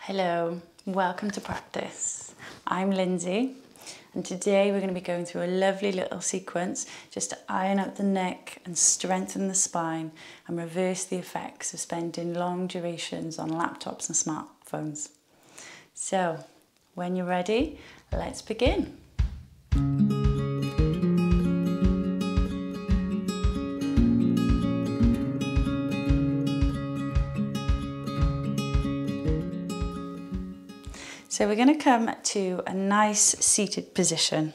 Hello, welcome to practice. I'm Lyndsey, and today we're going to be going through a lovely little sequence just to iron out the neck and strengthen the spine and reverse the effects of spending long durations on laptops and smartphones. So, when you're ready, let's begin. So we're going to come to a nice seated position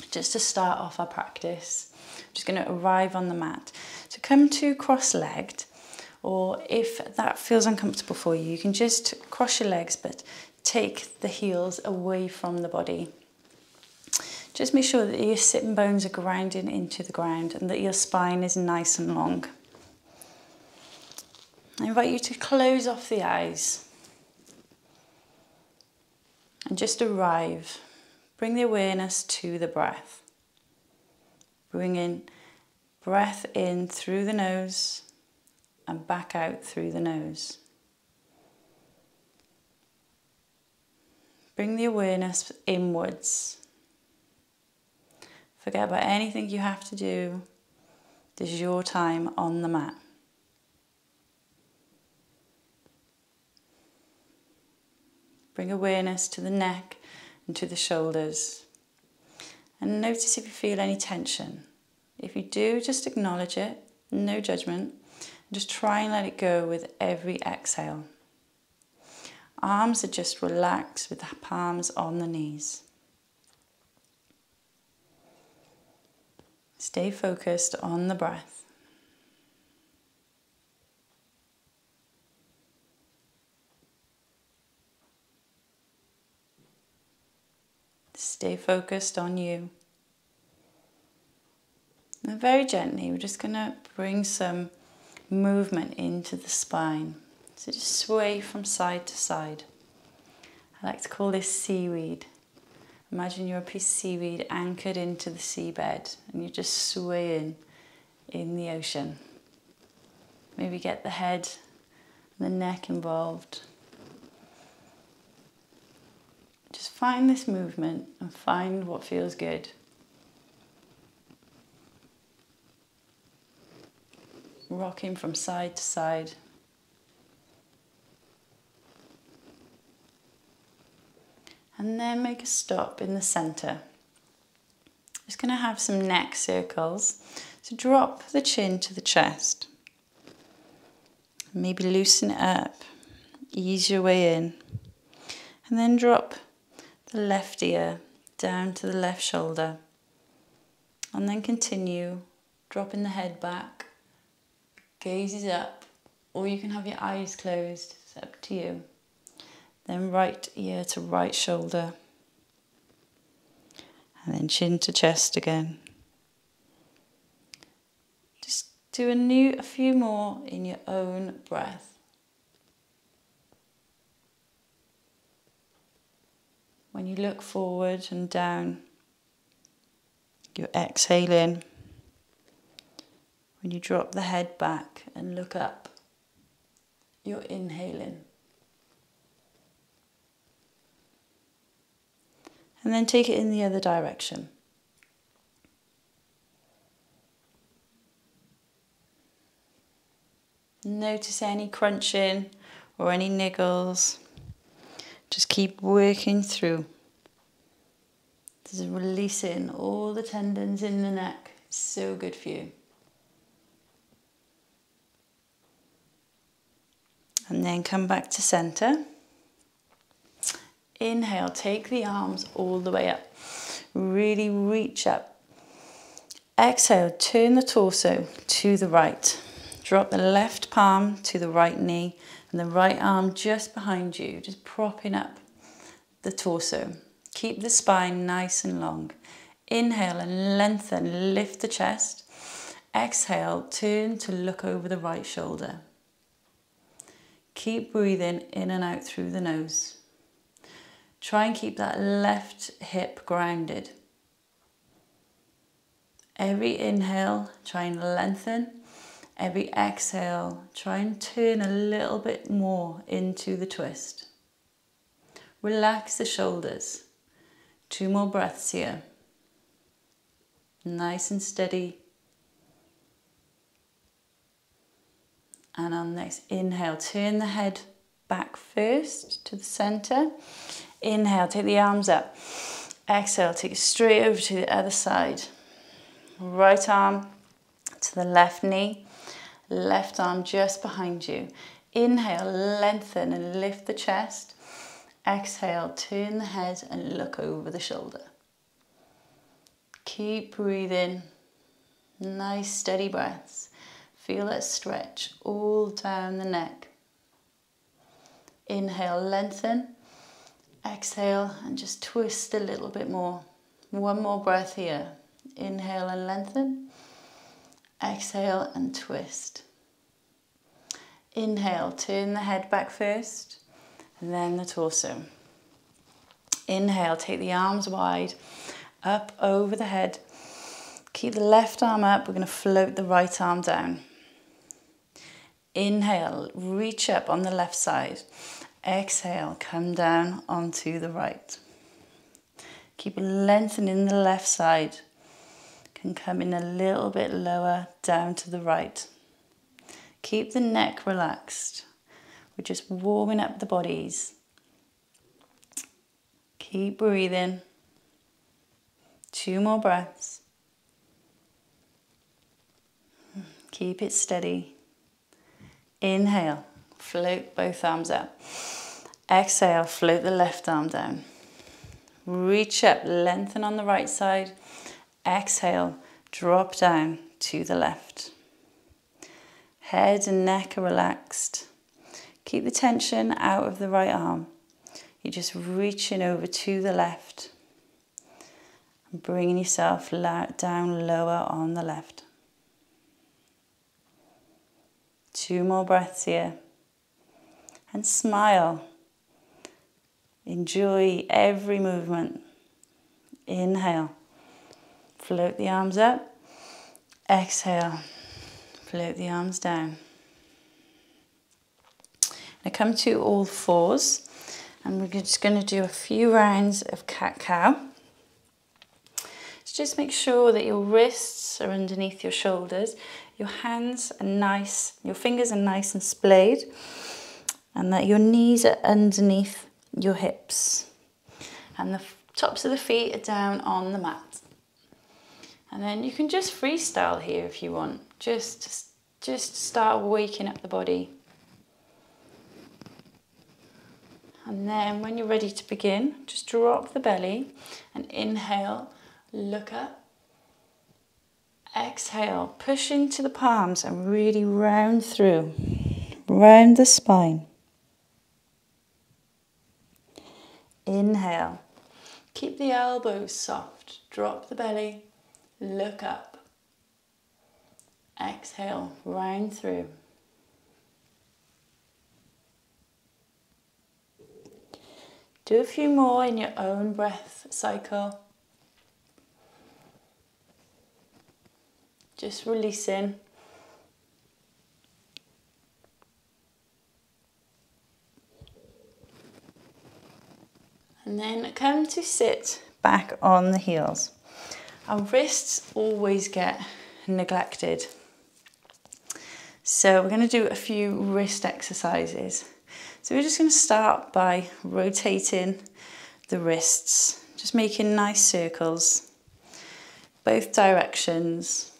just to start off our practice. I'm just going to arrive on the mat. So come to cross-legged, or if that feels uncomfortable for you, you can just cross your legs but take the heels away from the body. Just make sure that your sitting bones are grounding into the ground and that your spine is nice and long. I invite you to close off the eyes. And just arrive. Bring the awareness to the breath. Bring in breath in through the nose and back out through the nose. Bring the awareness inwards. Forget about anything you have to do. This is your time on the mat. Bring awareness to the neck and to the shoulders. And notice if you feel any tension. If you do, just acknowledge it, no judgment. And just try and let it go with every exhale. Arms are just relaxed with the palms on the knees. Stay focused on the breath. Stay focused on you. And very gently, we're just going to bring some movement into the spine. So just sway from side to side. I like to call this seaweed. Imagine you're a piece of seaweed anchored into the seabed and you're just swaying in the ocean. Maybe get the head and the neck involved. Just find this movement and find what feels good. Rocking from side to side. And then make a stop in the center. Just going to have some neck circles. So drop the chin to the chest. Maybe loosen it up. Ease your way in. And then drop the left ear down to the left shoulder, and then continue dropping the head back, gazes up, or you can have your eyes closed, it's up to you. Then right ear to right shoulder, and then chin to chest again. Just do a few more in your own breath. When you look forward and down, you're exhaling. When you drop the head back and look up, you're inhaling. And then take it in the other direction. Notice any crunching or any niggles. Just keep working through. This is releasing all the tendons in the neck. It's so good for you. And then come back to center. Inhale, take the arms all the way up. Really reach up. Exhale, turn the torso to the right. Drop the left palm to the right knee. And the right arm just behind you, just propping up the torso. Keep the spine nice and long. Inhale and lengthen, lift the chest. Exhale, turn to look over the right shoulder. Keep breathing in and out through the nose. Try and keep that left hip grounded. Every inhale, try and lengthen. Every exhale, try and turn a little bit more into the twist. Relax the shoulders. 2 more breaths here. Nice and steady. And on the next inhale, turn the head back first to the center. Inhale, take the arms up. Exhale, take it straight over to the other side. Right arm to the left knee. Left arm just behind you. Inhale, lengthen and lift the chest. Exhale, turn the head and look over the shoulder. Keep breathing. Nice steady breaths. Feel that stretch all down the neck. Inhale, lengthen. Exhale and just twist a little bit more. 1 more breath here. Inhale and lengthen. Exhale and twist. Inhale, turn the head back first, and then the torso. Inhale, take the arms wide, up over the head. Keep the left arm up, we're going to float the right arm down. Inhale, reach up on the left side. Exhale, come down onto the right. Keep lengthening the left side. Can come in a little bit lower, down to the right. Keep the neck relaxed. We're just warming up the bodies. Keep breathing. 2 more breaths. Keep it steady. Inhale, float both arms up. Exhale, float the left arm down. Reach up, lengthen on the right side. Exhale, drop down to the left. Head and neck are relaxed. Keep the tension out of the right arm. You're just reaching over to the left. And bringing yourself down lower on the left. 2 more breaths here. And smile. Enjoy every movement. Inhale. Float the arms up. Exhale. Float the arms down. Now come to all fours, and we're just going to do a few rounds of cat-cow. So just make sure that your wrists are underneath your shoulders, your hands are nice, your fingers are nice and splayed, and that your knees are underneath your hips, and the tops of the feet are down on the mat. And then you can just freestyle here if you want. Just start waking up the body. And then when you're ready to begin, just drop the belly and inhale, look up. Exhale, push into the palms and really round through, round the spine. Inhale, keep the elbows soft, drop the belly, look up. Exhale, round through. Do a few more in your own breath cycle. Just releasing. And then come to sit back on the heels. Our wrists always get neglected. So we're going to do a few wrist exercises. So we're just going to start by rotating the wrists, just making nice circles, both directions.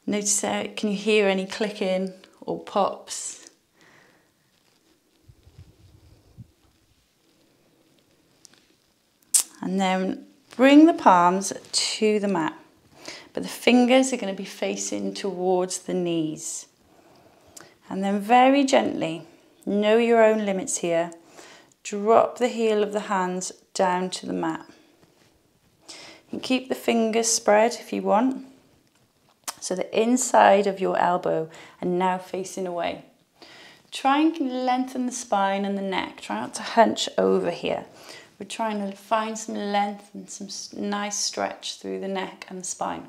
Notice that, can you hear any clicking or pops? And then bring the palms to the mat, but the fingers are going to be facing towards the knees. And then very gently, know your own limits here, drop the heel of the hands down to the mat. You can keep the fingers spread if you want, so the inside of your elbow are now facing away. Try and lengthen the spine and the neck, try not to hunch over here. We're trying to find some length and some nice stretch through the neck and the spine.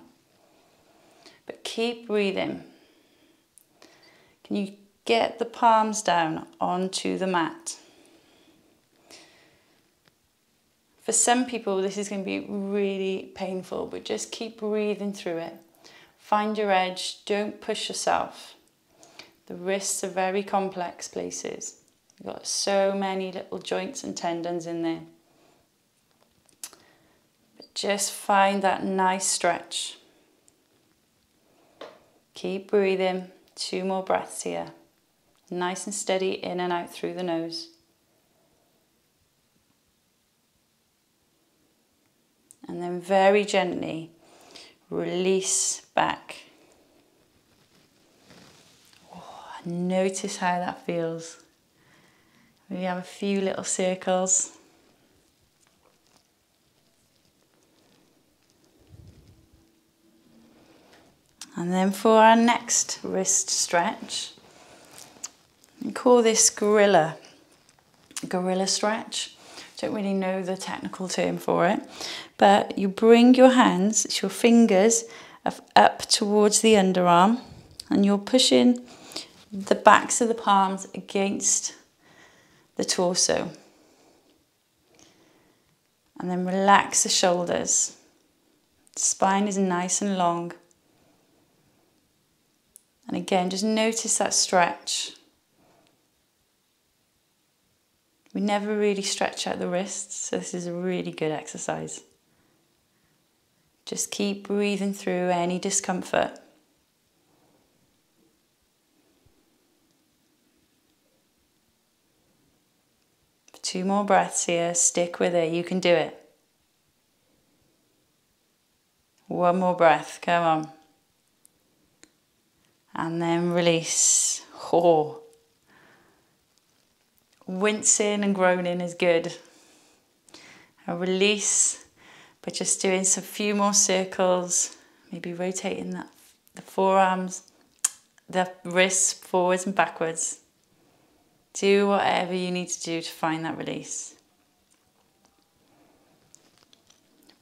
But keep breathing. Can you get the palms down onto the mat? For some people, this is going to be really painful, but just keep breathing through it. Find your edge, don't push yourself. The wrists are very complex places. You've got so many little joints and tendons in there. But just find that nice stretch. Keep breathing, 2 more breaths here. Nice and steady in and out through the nose. And then very gently release back. Oh, notice how that feels. We have a few little circles. And then for our next wrist stretch, we call this gorilla stretch. Don't really know the technical term for it, but you bring your hands, it's your fingers, up towards the underarm, and you're pushing the backs of the palms against the torso. And then relax the shoulders. The spine is nice and long. And again, just notice that stretch. We never really stretch out the wrists, so this is a really good exercise. Just keep breathing through any discomfort. For 2 more breaths here, stick with it, you can do it. 1 more breath, come on. And then release. Oh. Wincing and groaning is good. A release, but just doing some few more circles, maybe rotating the forearms, the wrists forwards and backwards. Do whatever you need to do to find that release.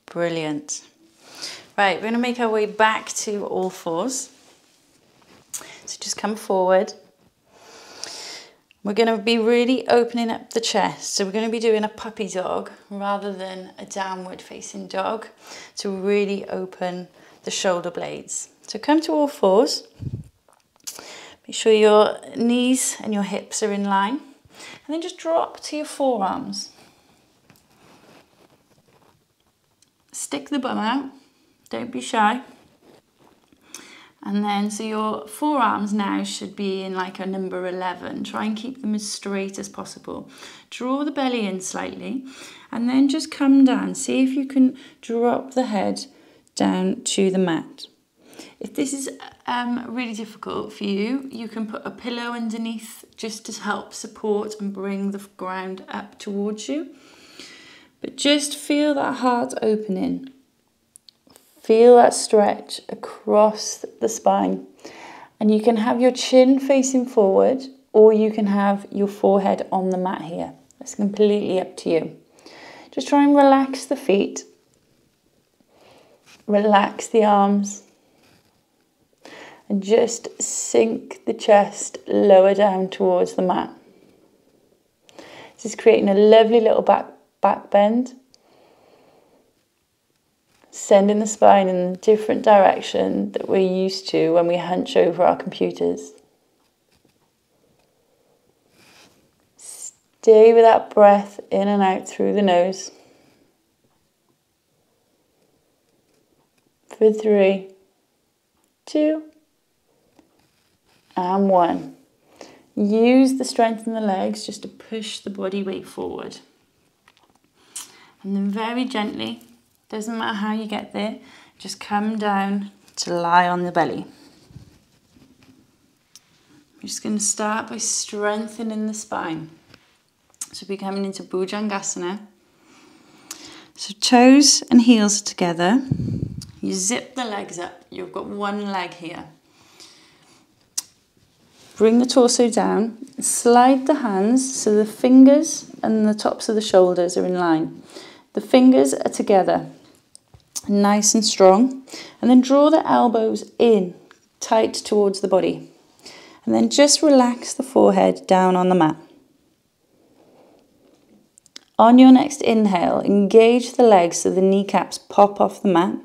Brilliant. Right, we're going to make our way back to all fours. So just come forward. We're going to be really opening up the chest. So we're going to be doing a puppy dog rather than a downward facing dog to really open the shoulder blades. So come to all fours. Make sure your knees and your hips are in line. And then just drop to your forearms. Stick the bum out. Don't be shy. And then, so your forearms now should be in like a number 11. Try and keep them as straight as possible. Draw the belly in slightly and then just come down. See if you can drop the head down to the mat. If this is really difficult for you, you can put a pillow underneath just to help support and bring the ground up towards you. But just feel that heart opening. Feel that stretch across the spine. And you can have your chin facing forward or you can have your forehead on the mat here. It's completely up to you. Just try and relax the feet. Relax the arms. And just sink the chest lower down towards the mat. This is creating a lovely little back bend. Sending the spine in a different direction that we're used to when we hunch over our computers. Stay with that breath in and out through the nose. For 3, 2, and 1. Use the strength in the legs just to push the body weight forward. And then very gently, doesn't matter how you get there, just come down to lie on the belly. I'm just going to start by strengthening the spine. So we're coming into Bhujangasana. So toes and heels together. You zip the legs up. You've got one leg here. Bring the torso down. Slide the hands so the fingers and the tops of the shoulders are in line. The fingers are together. Nice and strong, and then draw the elbows in tight towards the body, and then just relax the forehead down on the mat. On your next inhale, engage the legs so the kneecaps pop off the mat,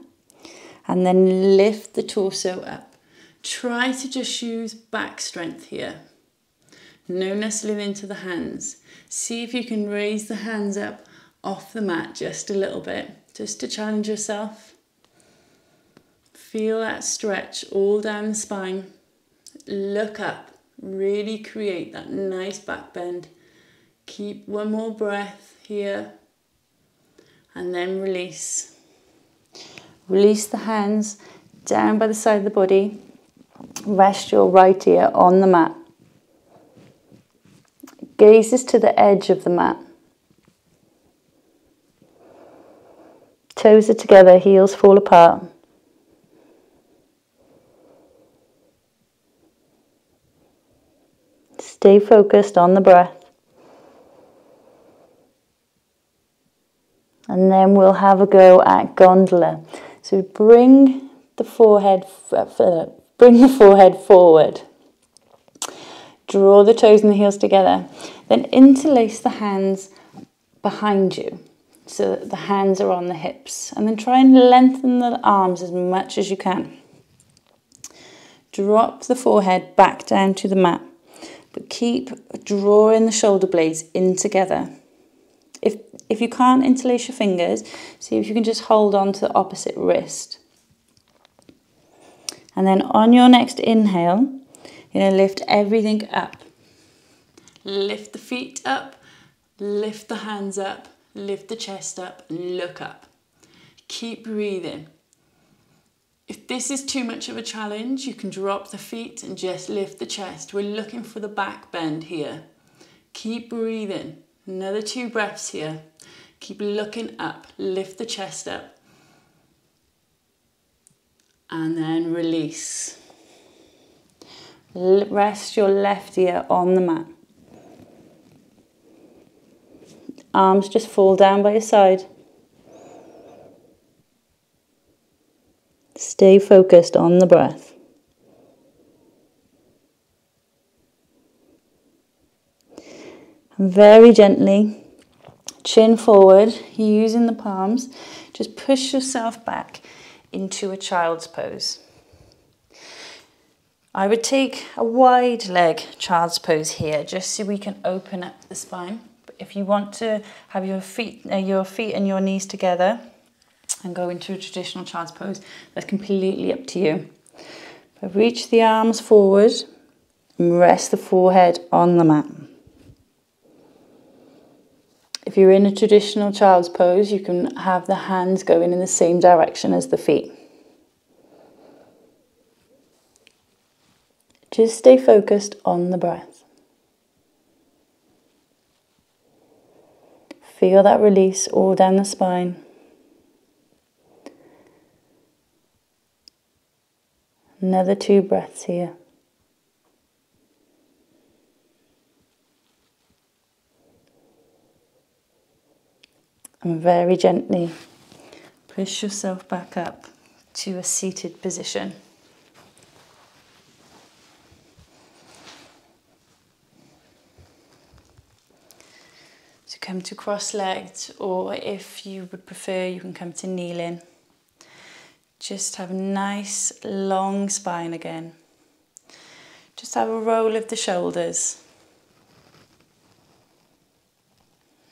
and then lift the torso up. Try to just use back strength here. No nestling into the hands. See if you can raise the hands up off the mat just a little bit, just to challenge yourself. Feel that stretch all down the spine. Look up. Really create that nice back bend. Keep one more breath here. And then release. Release the hands down by the side of the body. Rest your right ear on the mat. Gazes to the edge of the mat. Toes are together, heels fall apart. Stay focused on the breath. And then we'll have a go at gondola. So bring the forehead forward. Draw the toes and the heels together. Then interlace the hands behind you so that the hands are on the hips. And then try and lengthen the arms as much as you can. Drop the forehead back down to the mat. But keep drawing the shoulder blades in together. If you can't interlace your fingers, see if you can just hold on to the opposite wrist. And then on your next inhale, you're going to lift everything up. Lift the feet up, lift the hands up, lift the chest up, and look up. Keep breathing. If this is too much of a challenge, you can drop the feet and just lift the chest. We're looking for the back bend here. Keep breathing. Another 2 breaths here. Keep looking up. Lift the chest up. And then release. Rest your left ear on the mat. Arms just fall down by your side. Stay focused on the breath. And very gently, chin forward, using the palms, just push yourself back into a child's pose. I would take a wide leg child's pose here, just so we can open up the spine. But if you want to have your feet and your knees together and go into a traditional child's pose, that's completely up to you. But reach the arms forward and rest the forehead on the mat. If you're in a traditional child's pose, you can have the hands going in the same direction as the feet. Just stay focused on the breath. Feel that release all down the spine. Another 2 breaths here. And very gently push yourself back up to a seated position. So come to cross-legged, or if you would prefer, you can come to kneeling. Just have a nice long spine again. Just have a roll of the shoulders.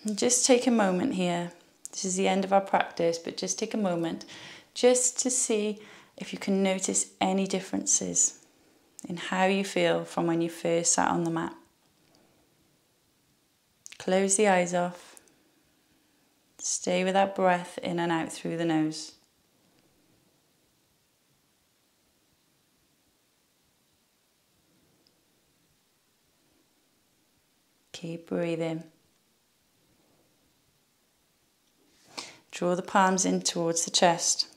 And just take a moment here. This is the end of our practice, but just take a moment just to see if you can notice any differences in how you feel from when you first sat on the mat. Close the eyes off. Stay with that breath in and out through the nose. Keep breathing. Draw the palms in towards the chest.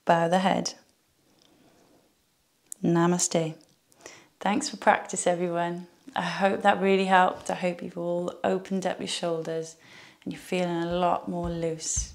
Bow the head. Namaste. Thanks for practice, everyone. I hope that really helped. I hope you've all opened up your shoulders and you're feeling a lot more loose.